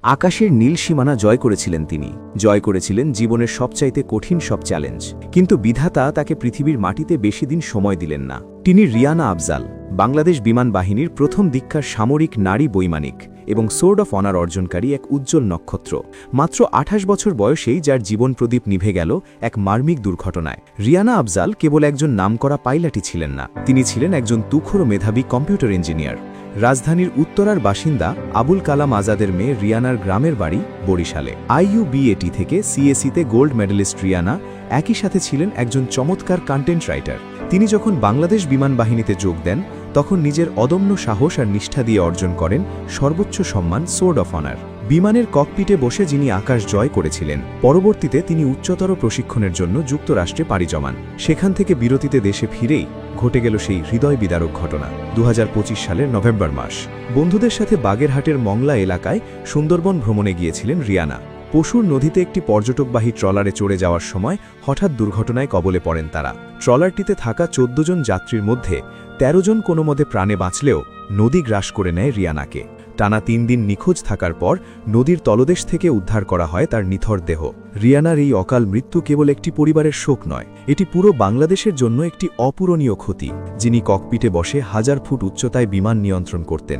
আকাশের নীল সীমানা জয় করেছিলেন তিনি, জয় করেছিলেন জীবনের সবচাইতে কঠিন সব চ্যালেঞ্জ। কিন্তু বিধাতা তাকে পৃথিবীর মাটিতে বেশি দিন সময় দিলেন না। তিনি রিয়ানা আফজাল, বাংলাদেশ বিমান বাহিনীর প্রথম দিককার সামরিক নারী বৈমানিক এবং সোর্ড অফ অনার অর্জনকারী এক উজ্জ্বল নক্ষত্র। মাত্র 28 বছর বয়সেই যার জীবন প্রদীপ নিভে গেল এক মার্মিক দুর্ঘটনায়। রিয়ানা আফজাল কেবল একজন নামকরা পাইলটই ছিলেন না, তিনি ছিলেন একজন তুখোড় মেধাবী কম্পিউটার ইঞ্জিনিয়ার। রাজধানীর উত্তরার বাসিন্দা আবুল কালাম আজাদের মেয়ে রিয়ানার গ্রামের বাড়ি বরিশালে। IUBAT থেকে CSE-তে গোল্ড মেডেলিস্ট রিয়ানা একই সাথে ছিলেন একজন চমৎকার কন্টেন্ট রাইটার। তিনি যখন বাংলাদেশ বিমান বাহিনীতে যোগ দেন তখন নিজের অদম্য সাহস আর নিষ্ঠা দিয়ে অর্জন করেন সর্বোচ্চ সম্মান সোর্ড অফ অনার। বিমানের ককপিটে বসে যিনি আকাশ জয় করেছিলেন, পরবর্তীতে তিনি উচ্চতর প্রশিক্ষণের জন্য যুক্তরাষ্ট্রে পাড়ি জমান। সেখান থেকে বিরতিতে দেশে ফিরেই ঘটে গেল সেই হৃদয় বিদারক ঘটনা। 2025 সালের নভেম্বর মাস বন্ধুদের সাথে বাগেরহাটের মংলা এলাকায় সুন্দরবন ভ্রমণে গিয়েছিলেন রিয়ানা। পশুর নদীতে একটি পর্যটকবাহী ট্রলারে চড়ে যাওয়ার সময় হঠাৎ দুর্ঘটনায় কবলে পড়েন তারা। ট্রলারটিতে থাকা 14 জন যাত্রীর মধ্যে 13 জন কোনোমতে প্রাণে বাঁচলেও নদী গ্রাস করে নেয় রিয়ানাকে। টানা 3 দিন নিখোঁজ থাকার পর নদীর তলদেশ থেকে উদ্ধার করা হয় তার নিথর দেহ। রিয়ানার এই অকাল মৃত্যু কেবল একটি পরিবারের শোক নয়, এটি পুরো বাংলাদেশের জন্য একটি অপূরণীয় ক্ষতি। যিনি ককপিটে বসে 1000 ফুট উচ্চতায় বিমান নিয়ন্ত্রণ করতেন,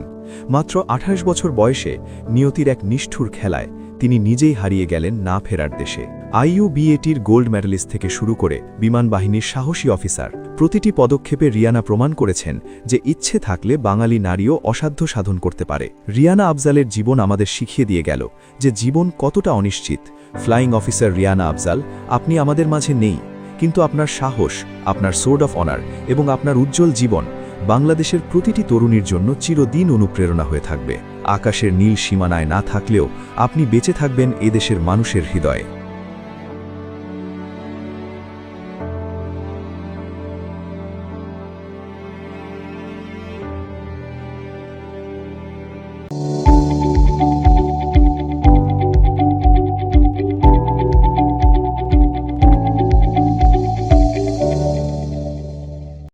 মাত্র 28 বছর বয়সে নিয়তির এক নিষ্ঠুর খেলায় তিনি নিজেই হারিয়ে গেলেন না ফেরার দেশে। IUBATর গোল্ড মেডেলিস্ট থেকে শুরু করে বিমান বাহিনীর সাহসী অফিসার, প্রতিটি পদক্ষেপে রিয়ানা প্রমাণ করেছেন যে ইচ্ছে থাকলে বাঙালি নারীও অসাধ্য সাধন করতে পারে। রিয়ানা আফজালের জীবন আমাদের শিখিয়ে দিয়ে গেল যে জীবন কতটা অনিশ্চিত। ফ্লাইং অফিসার রিয়ানা আফজাল, আপনি আমাদের মাঝে নেই, কিন্তু আপনার সাহস, আপনার সোর্ড অফ অনার এবং আপনার উজ্জ্বল জীবন বাংলাদেশের প্রতিটি তরুণীর জন্য চিরদিন অনুপ্রেরণা হয়ে থাকবে। আকাশের নীল সীমানায় না থাকলেও আপনি বেঁচে থাকবেন এদেশের মানুষের হৃদয়ে।